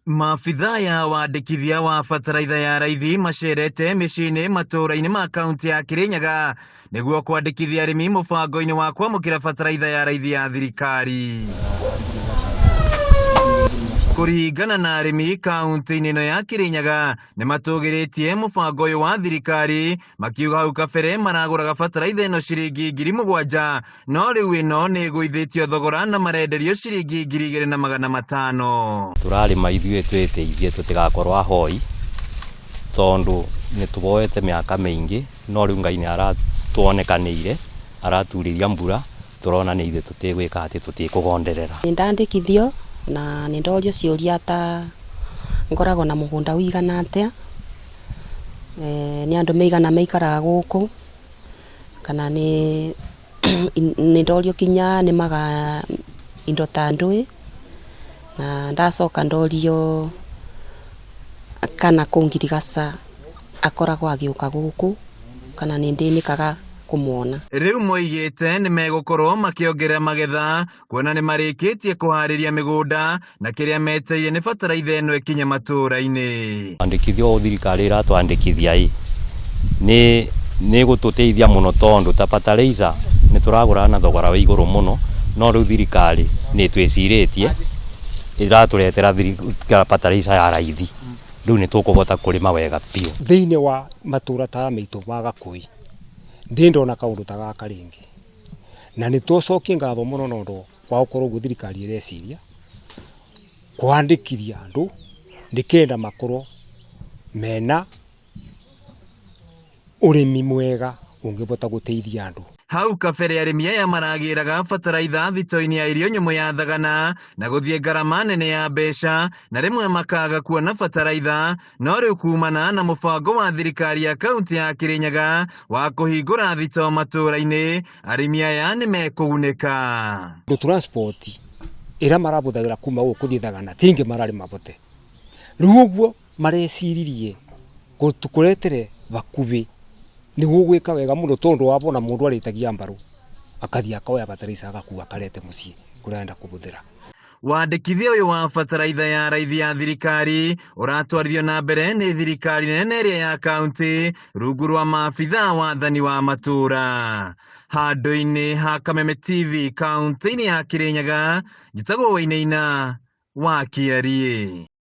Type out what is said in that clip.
Maabitha ya wandĩkithia wa bataraitha ya raithi macerete mĩciĩ-inĩ matũũra-inĩ ma kaunti ya Kirinyaga nĩguo kwandĩkithia arĩmi mũbango-inĩ wa kwamũkĩra bataraitha ya raithi ya thirikari. Kũringana na arĩmi kaunti-inĩ ĩno ya Kirinyaga nĩ matũgĩrĩtie mũbango ũyũ wa thirikari, makiuga hau kabere maragũraga bataraitha ĩno ciringi 7,000, no rĩu ĩno nĩ ĩgũithĩtio thogora na marenderio ciringi 2,500. Tũrarĩma ithuĩ twĩteithie tũtigakorwo ahoi, tondũ nĩ tũboete mĩaka mĩingĩ, no rĩu Ngai nĩ aratuonekanĩire, araturĩria mbura, tũrona nĩ ithuĩ tũtigwĩka atĩ tũtikũgonderera. Nĩndandĩkithio na nĩndorio ciũria ta ngoragwo na mũgũnda ũigana atĩa, nĩ andũ maigana maikaraga gũkũ, kana nĩndorio kinya nĩmaga indo ta ndũĩ, na ndacoka ndorio kana kũ Ngirigaca akoragwo agĩũka gũkũ kana nĩndĩnĩkaga kũmuona. Rĩu moigĩte nĩ megũkorwo makĩongerera magetha kuona nĩ marĩkĩtie kũharĩria mĩgũnda na kĩrĩa meteire nĩ bataraitha ĩno ĩkinye matũũra-inĩ. Andĩkithio o thirikari ĩratwandĩkithia nĩ gũtũteithia mũno, tondũ ta bataraitha nĩ tũragũra na thogora wa igũrũ mũno, no rĩu thirikari nĩ twĩcirĩtie ĩratũretera bataraitha ya raithi, rĩu nĩ tũkũbota kũrĩma wega biũ. Thĩinĩ wa matũũra ta maitũ ma Gakũi ndĩndona kaũndũ ta gaka rĩngĩ, na nĩ tũcokie ngatho mũno na ũndũ wa gũkorwo ũguo thirikari ĩreciria kwandĩkithia andũ nĩkenda makorwo mena ũrĩmi mwega ũngĩbota gũteithia andũ. Hau kabere arĩmi aya maragĩraga bataraitha thito-inĩ ya irio nyũmũ ya Thagana na gũthiĩ ngarama nene ya mbeca, na rĩmwe makaga kuona bataraitha, no rĩu kumana na mũbango wa thirikari ya kaunti ya Kirinyaga wa kũhingũra thito matũũra-inĩ, arĩmi aya nĩ mekũgunĩka. Transport ĩrĩa marabũthagĩra kuma gũkũ gũthiĩ Thagana tingĩ mararĩ mabote, rĩu ũguo mareciririe kũretere bakubĩ nĩ gũgwĩka wega mũno, tondũ wabona mũndũ arĩtagia mbaru akathiĩ akoya bataraitha agakua akarete mũciĩ kũrĩa arenda kũbũthĩra. Wandĩkithia ũyũ wa bataraitha ya raithi ya thirikari ũratwarithio na mbere nĩ thirikari nene ĩrĩa ya kaunti rungu rwa maabitha wathani wa matũũra. Handũ-inĩ ha Kameme TV kaunti-inĩ ya Kirinyaga, njĩtagwo Wainaina wa Kiarie.